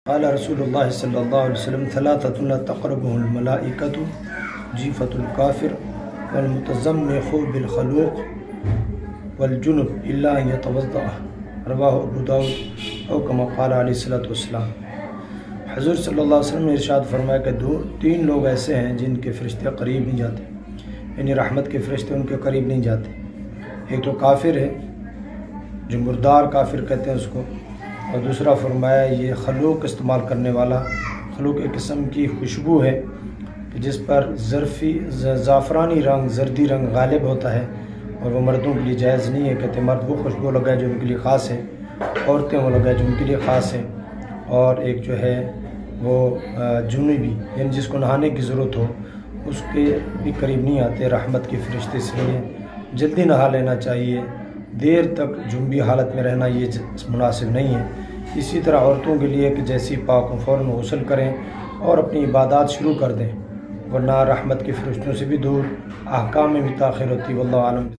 قال رسول اللہ صلی اللہ علیہ وسلم ثلاثۃ لا تقربهم الملائکۃ جیفۃ الکافر والمتزمخ بالخلوق والجنب الا ان يتوضأ، رواہ ابو داؤد او کما قال علیہ الصلوۃ والسلام۔ حضور صلی اللہ علیہ وسلم نے ارشاد فرمایا کہ تین لوگ ایسے ہیں جن کے فرشتے قریب نہیں جاتے، یعنی رحمت کے فرشتے ان کے قریب نہیں جاتے۔ ایک تو کافر ہے جو مردار کافر کہتے ہیں اس کو، اور دوسرا فرمایا یہ خلوق استعمال کرنے والا، خلوق ایک قسم کی خوشبو ہے کہ جس پر زعفرانی رنگ، زردی رنگ غالب ہوتا ہے، اور وہ مردوں کے لیے جائز نہیں ہے۔ کہتے ہیں مرد وہ خوشبو لگائے جو ان کے لیے خاص ہے، عورتیں وہ لگائے جو ان کے لیے خاص ہے، اور ایک جو ہے وہ جنوبی، یعنی جس کو نہانے کی ضرورت ہو اس کے بھی قریب نہیں آتے رحمت کے فرشتے، اس لیے جلدی نہا لینا چاہیے، دیر تک جنبی حالت میں رہنا یہ مناسب نہیں ہے۔ اسی طرح عورتوں کے لیے کہ جیسی پاک فوراً غسل کریں اور اپنی عبادات شروع کر دیں، ورنہ رحمت کے فرشتوں سے بھی دور، احکام میں بھی تاخیر ہوتی ہے۔ واللہ عالم۔